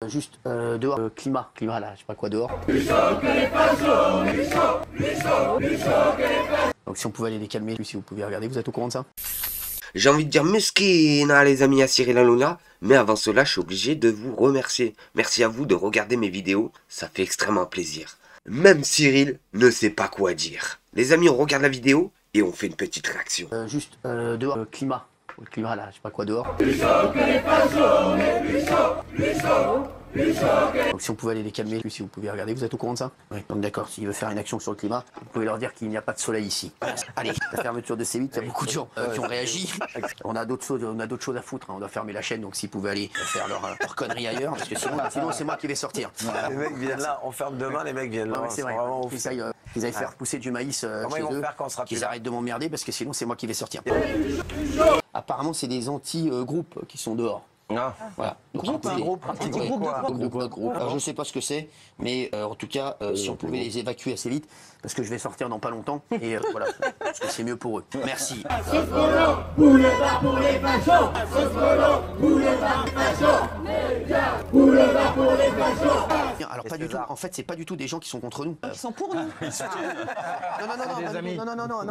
Juste dehors, climat là, je sais pas quoi dehors. Donc si on pouvait aller les calmer, si vous pouvez regarder, vous êtes au courant de ça? J'ai envie de dire Muskina les amis à Cyril Hanouna, mais avant cela je suis obligé de vous remercier. Merci à vous de regarder mes vidéos, ça fait extrêmement plaisir. Même Cyril ne sait pas quoi dire. Les amis, on regarde la vidéo et on fait une petite réaction. Juste dehors, climat là, je sais pas quoi dehors. Donc si on pouvait aller les calmer, si vous pouvez regarder, vous êtes au courant de ça? Oui. Donc d'accord, s'il veut faire une action sur le climat, vous pouvez leur dire qu'il n'y a pas de soleil ici. Allez, la fermeture de C8, il y a beaucoup de gens qui ont réagi. On a d'autres choses à foutre, hein. On doit fermer la chaîne, donc s'ils pouvaient aller faire leur connerie ailleurs, parce que sinon c'est moi qui vais sortir. Les mecs viennent là, on ferme demain, les mecs viennent là. Ouais, c'est vrai, qu'ils aillent faire pousser du maïs chez eux, qu'ils arrêtent de m'emmerder, parce que sinon c'est moi qui vais sortir. Apparemment c'est des anti-groupes qui sont dehors. Ah. Voilà. Donc, Un groupe. Alors je sais pas ce que c'est, mais en tout cas, si on pouvait les évacuer assez vite, parce que je vais sortir dans pas longtemps, et voilà, parce que c'est mieux pour eux. Merci. Alors pas du tout. En fait, c'est pas du tout des gens qui sont contre nous. Ils sont pour nous.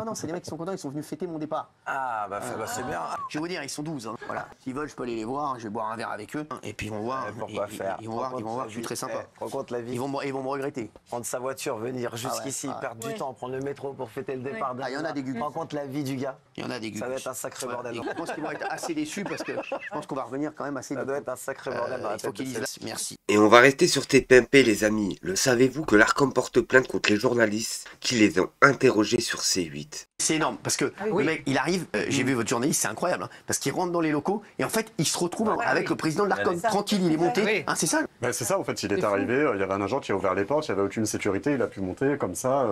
Non, c'est des mecs qui sont contents. Ils sont venus fêter mon départ. Ah bah c'est bien. Je vais vous dire, ils sont 12. Hein. Voilà. S'ils veulent, je peux aller les voir. Je vais boire un verre avec eux. Et puis ils vont voir. Pourquoi faire? Ils vont voir que je suis très sympa. Rencontre la vie. Ils vont me regretter. Prendre sa voiture, venir jusqu'ici, perdre du temps, prendre le métro pour fêter le départ d'un. Ah, il y en a des gugus. Rencontre la vie du gars. Il y en a des gugus. Ça va être un sacré bordel. Je pense qu'ils vont être assez déçus parce que je pense qu'on va revenir quand même assez vite. Ça doit être un sacré bordel dans la Il faut tête. qu'ils disent merci. Et on va rester sur TPMP les amis. Le savez-vous que l'Arcom porte plainte contre les journalistes qui les ont interrogés sur C8? C'est énorme parce que le mec, il arrive, j'ai vu votre journaliste, c'est incroyable, hein, parce qu'il rentre dans les locaux et en fait, il se retrouve avec le président de l'Arcom. Tranquille, il est monté. Hein, c'est ça? Ben, c'est ça, en fait, il est arrivé, il y avait un agent qui a ouvert les portes, il n'y avait aucune sécurité, il a pu monter comme ça,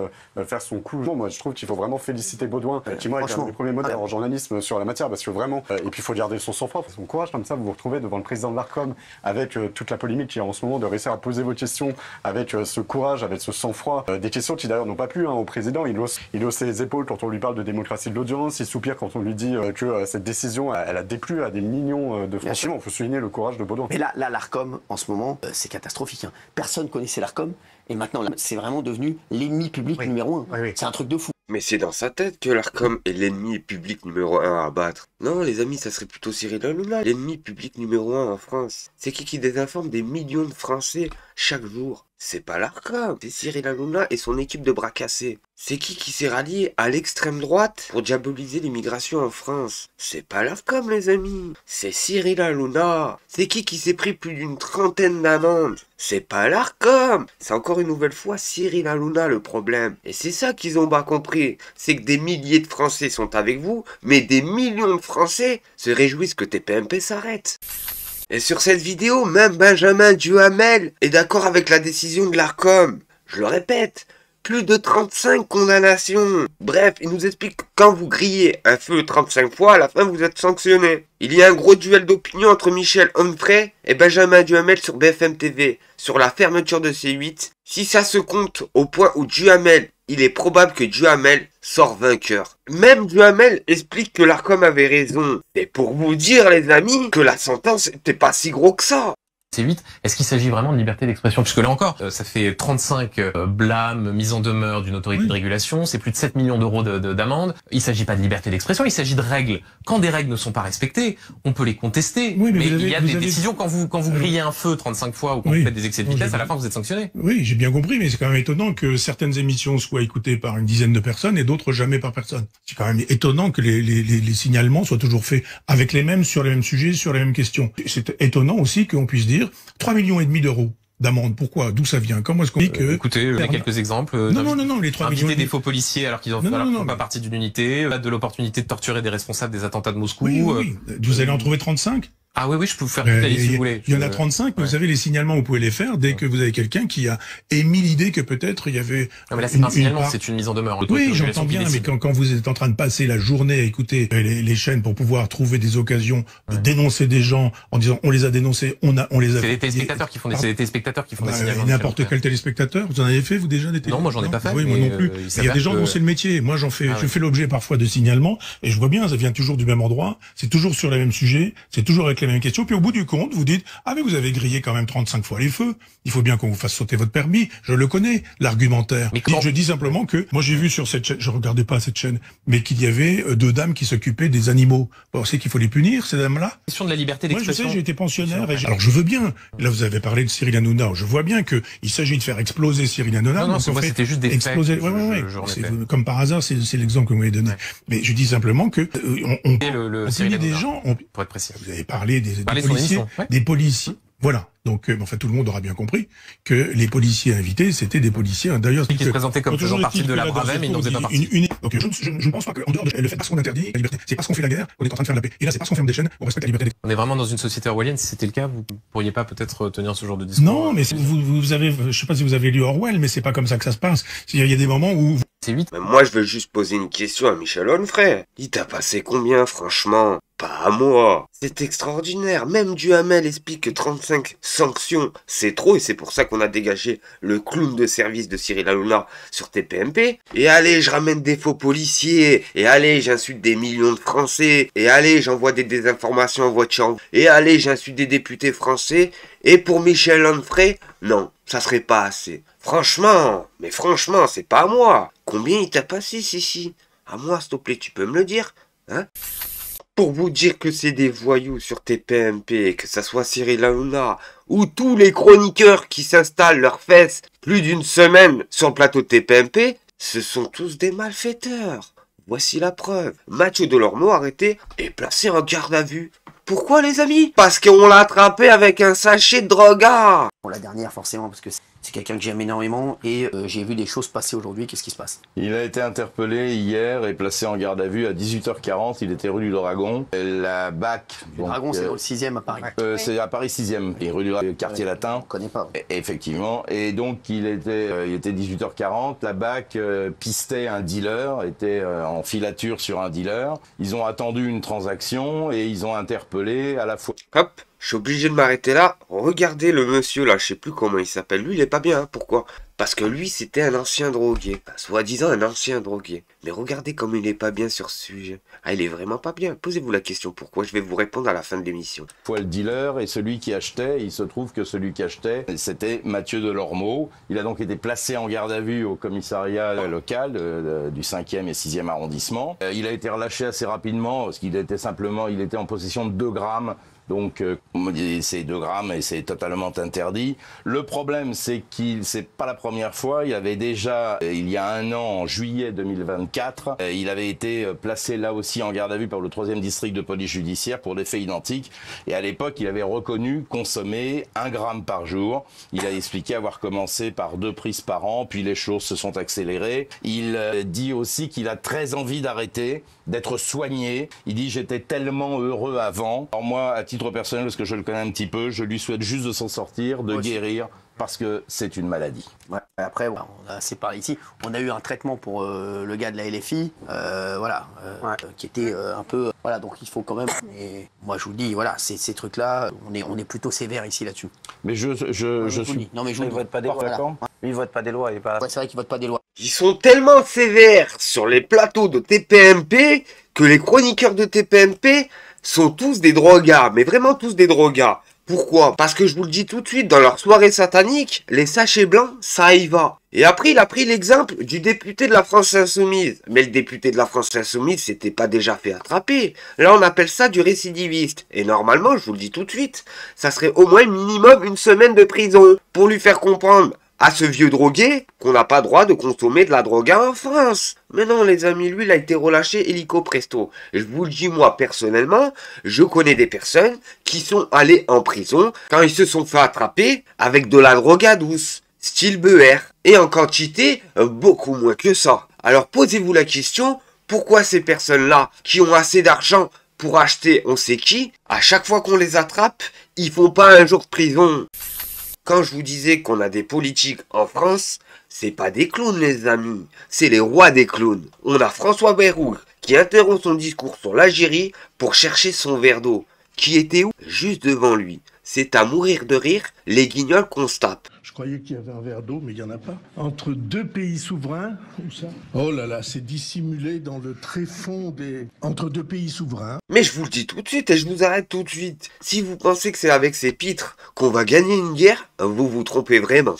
faire son coup. Moi, je trouve qu'il faut vraiment féliciter Baudouin, qui moi est un des premiers modèles en journalisme sur la matière, parce que vraiment, et puis il faut garder son sang-froid, son courage, comme ça, vous vous retrouvez devant le président de l'Arcom, avec toute la polémique qu'il y a en ce moment, de réussir à poser vos questions, avec ce courage, avec ce sang-froid, des questions qui d'ailleurs n'ont pas plu au président, il hausse ses épaules quand on lui parle de démocratie de l'audience, il soupire quand on lui dit que cette décision, elle a déplu à des millions de Français. Il faut souligner le courage de Baudouin. Mais là, l'Arcom, en ce moment, c'est catastrophique. Hein. Personne connaissait l'Arcom. Et maintenant, c'est vraiment devenu l'ennemi public numéro 1. C'est un truc de fou. Mais c'est dans sa tête que l'Arcom est l'ennemi public numéro 1 à battre. Non les amis, ça serait plutôt Cyril Hanouna, l'ennemi public numéro 1 en France. C'est qui désinforme des millions de Français chaque jour? C'est pas l'Arcom, c'est Cyril Hanouna et son équipe de bras cassés. C'est qui s'est rallié à l'extrême droite pour diaboliser l'immigration en France? C'est pas l'Arcom les amis, c'est Cyril Hanouna. C'est qui s'est pris plus d'une trentaine d'amendes? C'est pas l'Arcom, c'est encore une nouvelle fois Cyril Hanouna le problème. Et c'est ça qu'ils ont pas compris, c'est que des milliers de Français sont avec vous, mais des millions de Français se réjouissent que TPMP s'arrête. Et sur cette vidéo, même Benjamin Duhamel est d'accord avec la décision de l'Arcom. Je le répète, plus de 35 condamnations. Bref, il nous explique que quand vous grillez un feu 35 fois, à la fin vous êtes sanctionné. Il y a un gros duel d'opinion entre Michel Onfray et Benjamin Duhamel sur BFM TV, sur la fermeture de C8. Si ça se compte au point où Duhamel, il est probable que Duhamel sort vainqueur. Même Duhamel explique que l'Arcom avait raison. Et pour vous dire les amis, que la sentence n'était pas si gros que ça. C8, est-ce qu'il s'agit vraiment de liberté d'expression? Puisque là encore, ça fait 35 blâmes, mise en demeure d'une autorité de régulation, c'est plus de 7 millions d'euros d'amende. Il s'agit pas de liberté d'expression, il s'agit de règles. Quand des règles ne sont pas respectées, on peut les contester. Oui, mais il y a des décisions, quand vous grillez un feu 35 fois ou quand vous faites des excès de vitesse, à la fin vous êtes sanctionné. Oui, j'ai bien compris, mais c'est quand même étonnant que certaines émissions soient écoutées par une dizaine de personnes et d'autres jamais par personne. C'est quand même étonnant que les signalements soient toujours faits avec les mêmes, sur les mêmes sujets, sur les mêmes questions. C'est étonnant aussi qu'on puisse dire 3,5 millions d'euros d'amende. Pourquoi? D'où ça vient? Comment est-ce qu'on dit que... Écoutez, vous avez quelques exemples. Non, les 3 millions... Inviter des faux policiers alors qu'ils font pas partie d'une unité, de l'opportunité de torturer des responsables des attentats de Moscou. Oui. Vous allez en trouver 35? Ah oui, je peux vous faire toute la liste si vous voulez. Il y en a 35, mais vous savez, les signalements, vous pouvez les faire dès que vous avez quelqu'un qui a émis l'idée que peut-être il y avait... Non, mais là, c'est pas un signalement, c'est une mise en demeure. Oui, j'entends bien, mais quand vous êtes en train de passer la journée à écouter les chaînes pour pouvoir trouver des occasions de dénoncer des gens en disant on les a dénoncés, on les a... C'est les téléspectateurs qui font des signalements. N'importe quel téléspectateur. Vous en avez fait, vous, déjà, des Non, moi, j'en ai pas fait. Oui, moi non plus. Il y a des gens dont c'est le métier. Moi, je fais l'objet parfois de signalements et je vois bien, ça vient toujours du même endroit, c'est toujours sur les mêmes sujets, c'est toujours avec les mêmes questions, puis au bout du compte, vous dites, ah mais vous avez grillé quand même 35 fois les feux, il faut bien qu'on vous fasse sauter votre permis, je le connais, l'argumentaire. Je dis simplement que, moi j'ai vu sur cette chaîne, je regardais pas cette chaîne, mais qu'il y avait 2 dames qui s'occupaient des animaux. Vous pensez qu'il faut les punir, ces dames-là? Question de la liberté d'expression. Moi je sais, j'ai été pensionnaire, alors je veux bien, là vous avez parlé de Cyril Hanouna, je vois bien que il s'agit de faire exploser Cyril Hanouna. Non, moi c'était juste des exploser. faits. Comme par hasard, c'est l'exemple que vous m'avez donné. Ouais. Mais je dis simplement que on punit des gens. Pour être précis. Vous avez parlé des policiers, des policiers. Voilà. Donc, enfin, tout le monde aura bien compris que les policiers invités, c'était des policiers. D'ailleurs, qui se présentaient comme faisant partie de la Bravem, mais ils n'en faisaient pas partie. Donc, je ne pense pas qu'en dehors de le fait parce qu'on interdit la liberté, c'est parce qu'on fait la guerre, on est en train de faire la paix. Et là, c'est parce qu'on ferme des chaînes, on respecte la liberté. On est vraiment dans une société orwellienne. Si c'était le cas, vous pourriez pas peut-être tenir ce genre de discours. Non, mais vous avez, je sais pas si vous avez lu Orwell, mais c'est pas comme ça que ça se passe. Il y a des moments où c'est 8. Moi, je veux juste poser une question à Michel Onfray. Il t'a passé combien, franchement? Pas à moi. C'est extraordinaire. Même Duhamel explique que 35 sanctions, c'est trop, et c'est pour ça qu'on a dégagé le clown de service de Cyril Hanouna sur TPMP. Et allez, je ramène des faux policiers. Et allez, j'insulte des millions de Français. Et allez, j'envoie des désinformations en voiture. Et allez, j'insulte des députés français. Et pour Michel Onfray, non, ça serait pas assez. Franchement, mais franchement, c'est pas à moi. Combien il t'a passé, Sissi? À moi, s'il te plaît, tu peux me le dire, hein? Pour vous dire que c'est des voyous sur TPMP, que ça soit Cyril Hanouna ou tous les chroniqueurs qui s'installent leurs fesses plus d'une semaine sur le plateau de TPMP, ce sont tous des malfaiteurs. Voici la preuve. Mathieu Delormeau arrêté et placé en garde à vue. Pourquoi, les amis? Parce qu'on l'a attrapé avec un sachet de droga. Pour la dernière, forcément, parce que c'est quelqu'un que j'aime énormément et j'ai vu des choses passer aujourd'hui. Qu'est-ce qui se passe? Il a été interpellé hier et placé en garde à vue à 18h40. Il était rue du Dragon. La BAC. Le Dragon, c'est dans le 6e à Paris. C'est à Paris 6e. Et rue du quartier latin. On ne connaît pas. Effectivement. Et donc, il était 18h40. La BAC pistait un dealer, était en filature sur un dealer. Ils ont attendu une transaction et ils ont interpellé à la fois. Hop. Je suis obligé de m'arrêter là. Regardez le monsieur là, je sais plus comment il s'appelle. Lui, il est pas bien. Hein. Pourquoi? Parce que lui, c'était un ancien drogué. Enfin, soi-disant un ancien drogué. Mais regardez comme il est pas bien sur ce sujet. Ah, il est vraiment pas bien. Posez-vous la question pourquoi. Je vais vous répondre à la fin de l'émission. Fois le dealer et celui qui achetait. Il se trouve que celui qui achetait, c'était Mathieu Delormeau. Il a donc été placé en garde à vue au commissariat local du 5e et 6e arrondissement. Il a été relâché assez rapidement parce qu'il était il était en possession de 2 grammes. Donc, c'est 2 grammes et c'est totalement interdit. Le problème, c'est c'est pas la première fois. Il y avait déjà, il y a 1 an, en juillet 2024, il avait été placé là aussi en garde à vue par le 3e district de police judiciaire pour des faits identiques. Et à l'époque, il avait reconnu consommer 1 gramme par jour. Il a expliqué avoir commencé par 2 prises par an, puis les choses se sont accélérées. Il dit aussi qu'il a très envie d'arrêter, d'être soigné. Il dit, j'étais tellement heureux avant. Alors moi, à titre personnel, parce que je le connais un petit peu, je lui souhaite juste de s'en sortir, de guérir, parce que c'est une maladie. Ouais. Après, on a assez parlé ici. On a eu un traitement pour le gars de la LFI, qui était un peu... Voilà, donc il faut quand même... Et moi, je vous le dis, voilà, ces trucs-là, on est plutôt sévère ici là-dessus. Mais je suis... Non, mais je vous vote pas des lois. Voilà. Lui, il vote pas des lois. Il est pas... Ouais, c'est vrai qu'il vote pas des lois. Ils sont tellement sévères sur les plateaux de TPMP que les chroniqueurs de TPMP sont tous des drogas, mais vraiment tous des drogas. Pourquoi? Parce que je vous le dis tout de suite, dans leur soirée satanique, les sachets blancs, ça y va. Et après, il a pris l'exemple du député de la France Insoumise. Mais le député de la France Insoumise s'était pas déjà fait attraper. Là, on appelle ça du récidiviste. Et normalement, je vous le dis tout de suite, ça serait au moins minimum 1 semaine de prison pour lui faire comprendre à ce vieux drogué qu'on n'a pas droit de consommer de la droga en France. Mais non, les amis, lui, il a été relâché illico presto. Et je vous le dis, moi, personnellement, je connais des personnes qui sont allées en prison quand ils se sont fait attraper avec de la droga douce, style beurre, et en quantité beaucoup moins que ça. Alors, posez-vous la question, pourquoi ces personnes-là, qui ont assez d'argent pour acheter on sait qui, à chaque fois qu'on les attrape, ils font pas 1 jour de prison? Quand je vous disais qu'on a des politiques en France, c'est pas des clowns les amis, c'est les rois des clowns. On a François Bayrou qui interrompt son discours sur l'Algérie pour chercher son verre d'eau, qui était où? Juste devant lui. C'est à mourir de rire, les guignols qu'on se tape. Je croyais qu'il y avait un verre d'eau, mais il n'y en a pas. Entre deux pays souverains, où ça? Oh là là, c'est dissimulé dans le tréfonds des... Entre deux pays souverains. Mais je vous le dis tout de suite et je vous arrête tout de suite. Si vous pensez que c'est avec ces pitres qu'on va gagner une guerre, vous vous trompez vraiment.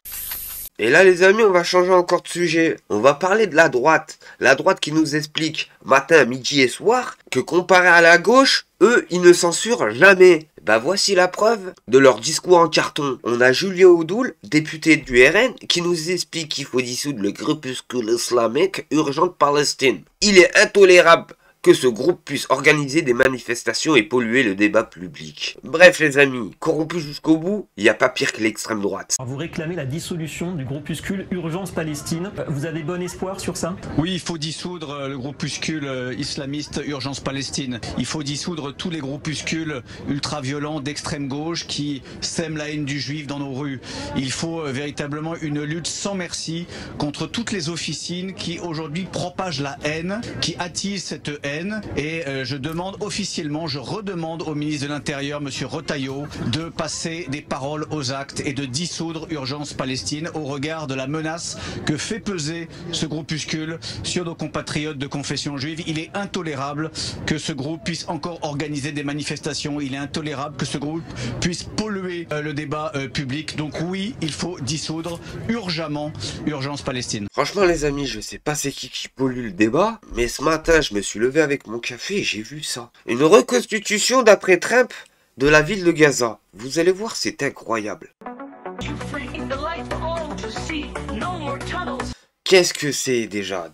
Et là les amis, on va changer encore de sujet. On va parler de la droite. La droite qui nous explique matin, midi et soir que comparé à la gauche, eux, ils ne censurent jamais. Bah voici la preuve de leur discours en carton. On a Julien Oudoul, député du RN, qui nous explique qu'il faut dissoudre le groupuscule islamique Urgence Palestine. Il est intolérable que ce groupe puisse organiser des manifestations et polluer le débat public. Bref les amis, corrompus jusqu'au bout, il n'y a pas pire que l'extrême droite. Vous réclamez la dissolution du groupuscule Urgence Palestine. Vous avez bon espoir sur ça? Oui, il faut dissoudre le groupuscule islamiste Urgence Palestine. Il faut dissoudre tous les groupuscules ultra-violents d'extrême gauche qui sèment la haine du juif dans nos rues. Il faut véritablement une lutte sans merci contre toutes les officines qui aujourd'hui propagent la haine, qui attisent cette haine. Et je demande officiellement, je redemande au ministre de l'Intérieur, monsieur Retailleau, de passer des paroles aux actes et de dissoudre Urgence Palestine au regard de la menace que fait peser ce groupuscule sur nos compatriotes de confession juive. Il est intolérable que ce groupe puisse encore organiser des manifestations. Il est intolérable que ce groupe puisse polluer le débat public. Donc oui, il faut dissoudre urgemment Urgence Palestine. Franchement les amis, je sais pas c'est qui pollue le débat, mais ce matin je me suis levé avec mon café et j'ai vu ça. Une reconstitution d'après Trump de la ville de Gaza. Vous allez voir, c'est incroyable. Qu'est-ce que c'est déjà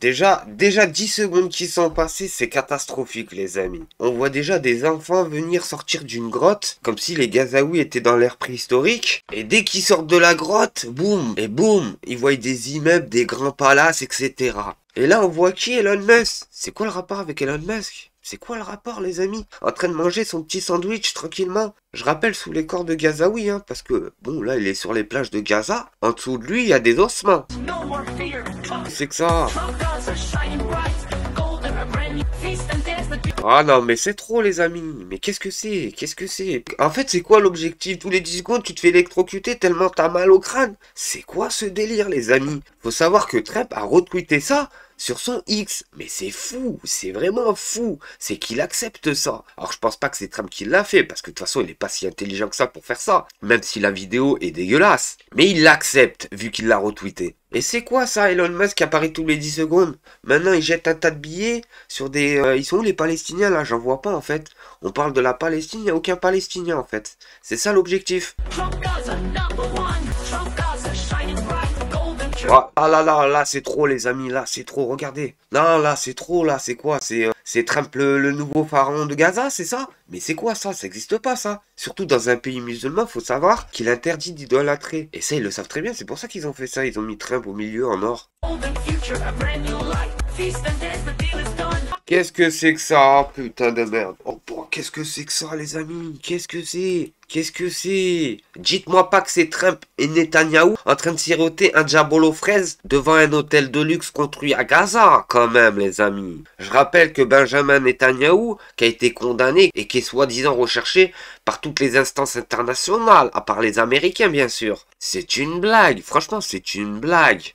10 secondes qui sont passées, c'est catastrophique les amis. On voit déjà des enfants venir sortir d'une grotte, comme si les Gazaouis étaient dans l'ère préhistorique. Et dès qu'ils sortent de la grotte, boum, et boum, ils voient des immeubles, des grands palaces, etc. Et là on voit qui? Elon Musk. C'est quoi le rapport avec Elon Musk? C'est quoi le rapport les amis? En train de manger son petit sandwich tranquillement. Je rappelle sous les corps de Gazaoui, hein, parce que, bon, là il est sur les plages de Gaza. En dessous de lui, il y a des ossements. C'est que ça. Ah non, mais c'est trop les amis. Mais qu'est-ce que c'est? Qu'est-ce que c'est? En fait, c'est quoi l'objectif? Tous les 10 secondes, tu te fais électrocuter tellement t'as mal au crâne. C'est quoi ce délire les amis? Faut savoir que Trump a retweeté ça sur son X. Mais c'est fou, c'est vraiment fou. C'est qu'il accepte ça. Alors je pense pas que c'est Trump qui l'a fait, parce que de toute façon il est pas si intelligent que ça pour faire ça. Même si la vidéo est dégueulasse. Mais il l'accepte, vu qu'il l'a retweeté. Et c'est quoi ça, Elon Musk qui apparaît tous les 10 secondes? Maintenant il jette un tas de billets sur des... ils sont où les Palestiniens là? J'en vois pas en fait. On parle de la Palestine, il n'y a aucun Palestinien en fait. C'est ça l'objectif. Ah là, c'est trop les amis, là, c'est trop, regardez. Non, là, c'est trop, là, c'est quoi? C'est Trump le nouveau pharaon de Gaza, c'est ça? Mais c'est quoi ça? Ça n'existe pas ça. Surtout dans un pays musulman, faut savoir qu'il interdit d'idolâtrer. Et ça, ils le savent très bien, c'est pour ça qu'ils ont fait ça. Ils ont mis Trump au milieu en or. Qu'est-ce que c'est que ça? Putain de merde. Oh, qu'est-ce que c'est que ça, les amis? Qu'est-ce que c'est? Qu'est-ce que c'est? Dites-moi pas que c'est Trump et Netanyahou en train de siroter un jabol aux fraises devant un hôtel de luxe construit à Gaza, quand même, les amis. Je rappelle que Benjamin Netanyahou, qui a été condamné et qui est soi-disant recherché par toutes les instances internationales, à part les Américains, bien sûr. C'est une blague. Franchement, c'est une blague.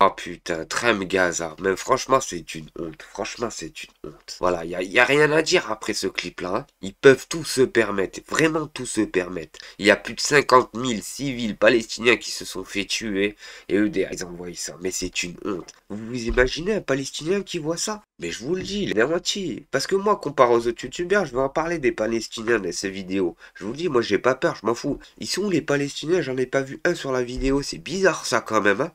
Oh putain, Trump Gaza. Mais franchement, c'est une honte. Franchement, c'est une honte. Voilà, il y a rien à dire après ce clip-là. Hein. Ils peuvent tout se permettre. Vraiment tout se permettre. Il y a plus de 50 000 civils palestiniens qui se sont fait tuer. Et eux, ils envoient ça. Mais c'est une honte. Vous vous imaginez un Palestinien qui voit ça? Mais je vous le dis, il est menti. Parce que moi, comparé aux autres youtubeurs, je vais en parler des Palestiniens dans ces vidéos. Je vous le dis, moi, j'ai pas peur, je m'en fous. Ils sont où les Palestiniens? J'en ai pas vu un sur la vidéo. C'est bizarre ça quand même, hein.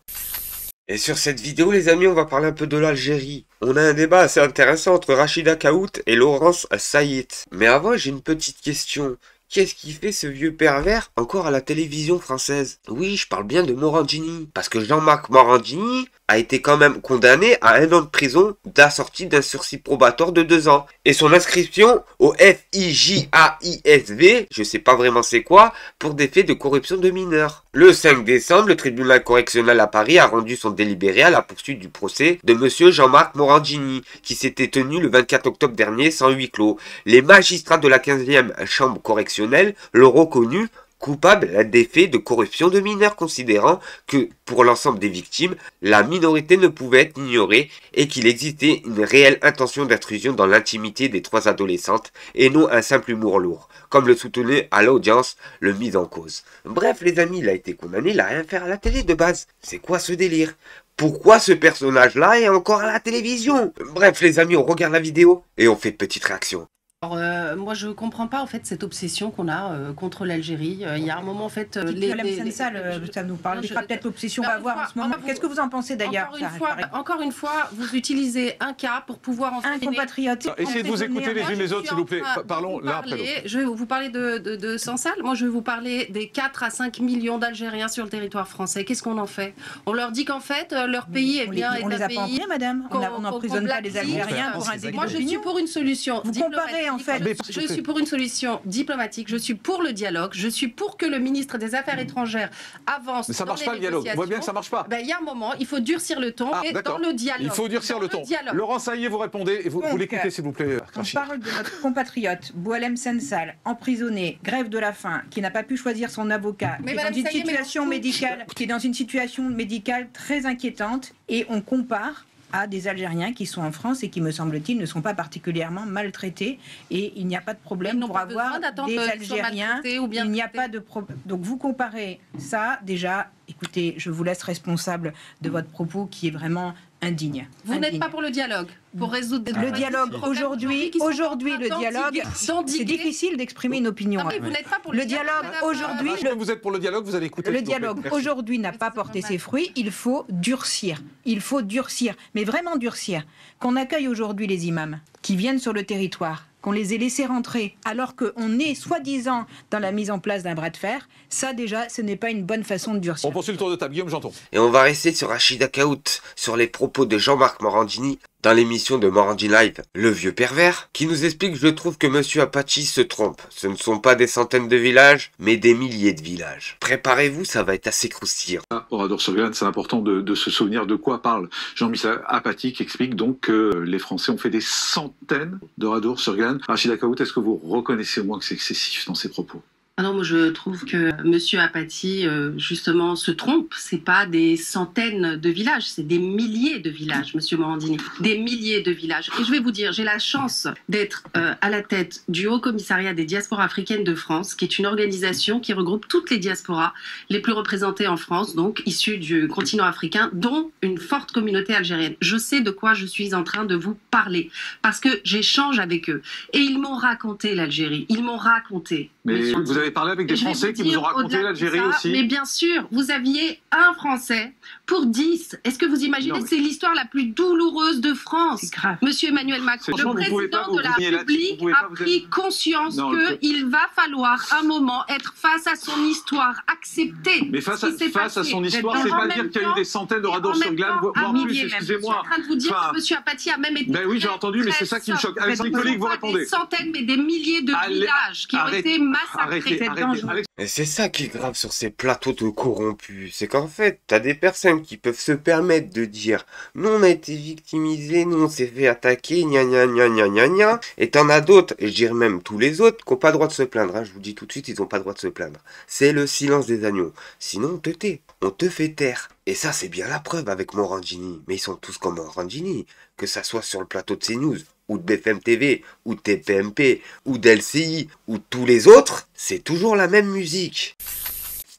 Et sur cette vidéo, les amis, on va parler un peu de l'Algérie. On a un débat assez intéressant entre Rachida Kaout et Laurence Saïd. Mais avant, j'ai une petite question. Qu'est-ce qui fait ce vieux pervers encore à la télévision française? Oui, je parle bien de Morandini. Parce que Jean-Marc Morandini, a été quand même condamné à 1 an de prison assorti d'un sursis probatoire de 2 ans. Et son inscription au FIJAISV, je sais pas vraiment c'est quoi, pour des faits de corruption de mineurs. Le 5 décembre, le tribunal correctionnel à Paris a rendu son délibéré à la poursuite du procès de monsieur Jean-Marc Morandini, qui s'était tenu le 24 octobre dernier sans huis clos. Les magistrats de la 15e chambre correctionnelle l'ont reconnu coupable des faits de corruption de mineurs, considérant que, pour l'ensemble des victimes, la minorité ne pouvait être ignorée et qu'il existait une réelle intention d'intrusion dans l'intimité des 3 adolescentes et non un simple humour lourd, comme le soutenait à l'audience le mis en cause. Bref, les amis, il a été condamné, il a rien fait à la télé de base. C'est quoi ce délire? Pourquoi ce personnage-là est encore à la télévision? Bref, les amis, on regarde la vidéo et on fait de petites réactions. Alors, moi, je comprends pas en fait cette obsession qu'on a contre l'Algérie. Il y a un moment en fait, ça nous parlera peut-être l'obsession qu'on va avoir en ce moment. Qu'est-ce que vous en pensez d'ailleurs? Encore une fois, vous utilisez un cas pour pouvoir en un compatriote. Essayez de vous écouter les unes les autres, s'il vous plaît. Parlons l'un après l'autre. Je vais vous parler de Sansal. Moi, je vais vous parler des 4 à 5 millions d'Algériens sur le territoire français. Qu'est-ce qu'on en fait? On leur dit qu'en fait, leur pays est bien. On les a pas emprisonnés, madame. On n'emprisonne pas les Algériens pour un délit. Moi, je suis pour une solution. Vous comparez en fait. Je suis pour une solution diplomatique, je suis pour le dialogue, je suis pour que le ministre des Affaires étrangères avance. Mais ça marche pas le dialogue, on voit bien que ça marche pas. Il y a un moment, il faut durcir le ton et dans le dialogue. Il faut durcir le ton. Laurent Saillet, vous répondez et vous l'écoutez s'il vous plaît. On parle de notre compatriote Boualem Sansal, emprisonné, grève de la faim, qui n'a pas pu choisir son avocat, qui est dans une situation médicale très inquiétante, et on compare à des Algériens qui sont en France et qui, me semble-t-il, ne sont pas particulièrement maltraités. Et il n'y a pas de problème pour avoir des Algériens. Il n'y a pas de problème. Donc vous comparez ça, déjà, écoutez, je vous laisse responsable de votre propos qui est vraiment indigne. Vous n'êtes pas pour le dialogue, pour résoudre le dialogue aujourd'hui, le dialogue, c'est difficile d'exprimer une opinion. Non, mais vous n'êtes pas pour le dialogue aujourd'hui. Vous êtes pour le dialogue, vous allez écouter. Le dialogue aujourd'hui n'a pas porté ses fruits. Il faut durcir. Il faut durcir, mais vraiment durcir. Qu'on accueille aujourd'hui les imams qui viennent sur le territoire, qu'on les ait laissés rentrer alors qu'on est soi-disant dans la mise en place d'un bras de fer, ça déjà, ce n'est pas une bonne façon de durcir. On poursuit le tour de table. Guillaume Janton. Et on va rester sur Rachida Kaout, sur les propos de Jean-Marc Morandini dans l'émission de Morandini Live, le vieux pervers, qui nous explique, je trouve que Monsieur Apache se trompe. Ce ne sont pas des centaines de villages, mais des milliers de villages. Préparez-vous, ça va être assez croustillant. Oradour-sur-Glane, c'est important de se souvenir de quoi parle Jean-Michel Apathy, qui explique donc que les Français ont fait des centaines d'Oradour-sur-Glane. Rachida Kaout, est-ce que vous reconnaissez au moins que c'est excessif dans ces propos? Ah non, moi je trouve que Monsieur Apathy justement se trompe. C'est pas des centaines de villages, c'est des milliers de villages, Monsieur Morandini. Des milliers de villages. Et je vais vous dire, j'ai la chance d'être à la tête du Haut Commissariat des diasporas africaines de France, qui est une organisation qui regroupe toutes les diasporas les plus représentées en France, donc issues du continent africain, dont une forte communauté algérienne. Je sais de quoi je suis en train de vous parler, parce que j'échange avec eux. Et ils m'ont raconté l'Algérie, ils m'ont raconté. Mais vous avez parlé avec des Français qui vous ont raconté l'Algérie aussi. Mais bien sûr, vous aviez un Français pour 10. Est-ce que vous imaginez? C'est l'histoire la plus douloureuse de France. Monsieur Emmanuel Macron, le président de la République, a pris conscience qu'il va falloir un moment être face à son histoire, accepter. Mais face à son histoire, c'est pas dire qu'il y a eu des centaines de Oradour-sur-Glane, voire plus, excusez-moi. Je suis en train de vous dire que Monsieur Apathy a même été... Ben oui, j'ai entendu, mais c'est ça qui me choque. Alexandre Nicolik, vous répondez. Des centaines, mais des milliers de villages qui ont été massacrés. Et c'est ça qui est grave sur ces plateaux de corrompus, c'est qu'en fait, t'as des personnes qui peuvent se permettre de dire « Nous, on a été victimisés, nous, on s'est fait attaquer, gna gna gna gna gna gna », et t'en as d'autres, et je dirais même tous les autres, qui n'ont pas le droit de se plaindre, hein. Je vous dis tout de suite, ils n'ont pas le droit de se plaindre. C'est le silence des agneaux. Sinon, on te tait, on te fait taire. Et ça, c'est bien la preuve avec Morandini. Mais ils sont tous comme Morandini, que ça soit sur le plateau de CNews, ou de BFM TV, ou de TPMP, ou d'LCI, ou tous les autres, c'est toujours la même musique.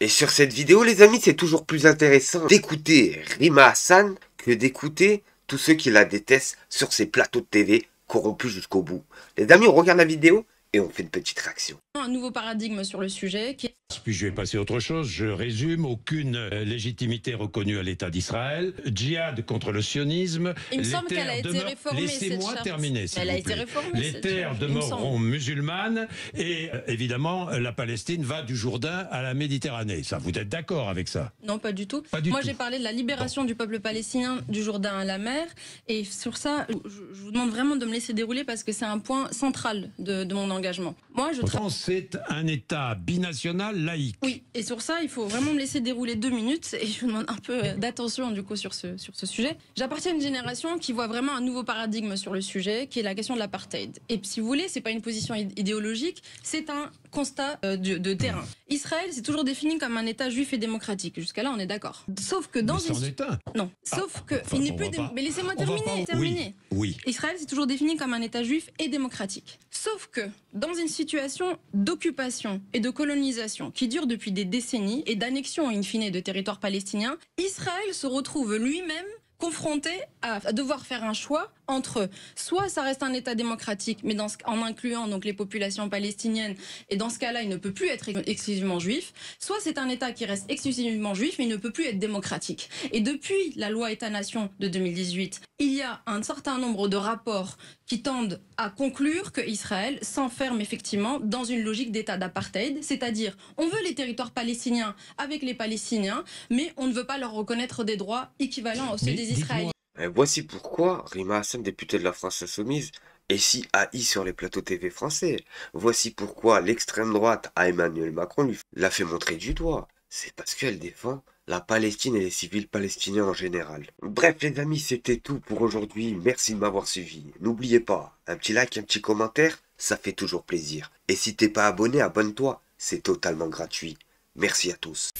Et sur cette vidéo, les amis, c'est toujours plus intéressant d'écouter Rima Hassan que d'écouter tous ceux qui la détestent sur ces plateaux de TV corrompus jusqu'au bout. Les amis, on regarde la vidéo et on fait une petite réaction. Un nouveau paradigme sur le sujet qui est... Puis je vais passer à autre chose, je résume, aucune légitimité reconnue à l'État d'Israël, djihad contre le sionisme. Il me semble qu'elle a été réformée, laissez-moi terminer, s'il vous plaît. Elle a été réformée, les terres demeureront musulmanes et évidemment la Palestine va du Jourdain à la Méditerranée. Ça, vous êtes d'accord avec ça? Non, pas du tout. Moi, j'ai parlé de la libération du peuple palestinien du Jourdain à la mer, et sur ça, je vous demande vraiment de me laisser dérouler parce que c'est un point central de mon engagement. Moi, c'est un État binational laïque. Oui, et sur ça, il faut vraiment me laisser dérouler 2 minutes, et je vous demande un peu d'attention du coup sur ce sujet. J'appartiens à une génération qui voit vraiment un nouveau paradigme sur le sujet, qui est la question de l'apartheid. Et si vous voulez, c'est pas une position idéologique, c'est un constat de terrain. Israël, c'est toujours défini comme un État juif et démocratique. Jusqu'à là, on est d'accord. Sauf que dans une... Non, sauf que il n'est plus... Mais laissez-moi terminer. Oui. Israël, c'est toujours défini comme un État juif et démocratique. Sauf que dans une situation d'occupation et de colonisation qui dure depuis des décennies et d'annexion in fine de territoires palestiniens, Israël se retrouve lui-même confronté à devoir faire un choix entre soit ça reste un État démocratique, mais en incluant donc les populations palestiniennes, et dans ce cas-là, il ne peut plus être exclusivement juif, soit c'est un État qui reste exclusivement juif, mais il ne peut plus être démocratique. Et depuis la loi État-nation de 2018, il y a un certain nombre de rapports qui tendent à conclure que Israël s'enferme effectivement dans une logique d'État d'apartheid, c'est-à-dire on veut les territoires palestiniens avec les Palestiniens, mais on ne veut pas leur reconnaître des droits équivalents à ceux des Israéliens. Voici pourquoi Rima Hassan, députée de la France Insoumise, est si haïe sur les plateaux TV français. Voici pourquoi l'extrême droite à Emmanuel Macron l'a fait montrer du doigt. C'est parce qu'elle défend la Palestine et les civils palestiniens en général. Bref les amis, c'était tout pour aujourd'hui. Merci de m'avoir suivi. N'oubliez pas, un petit like, un petit commentaire, ça fait toujours plaisir. Et si t'es pas abonné, abonne-toi. C'est totalement gratuit. Merci à tous.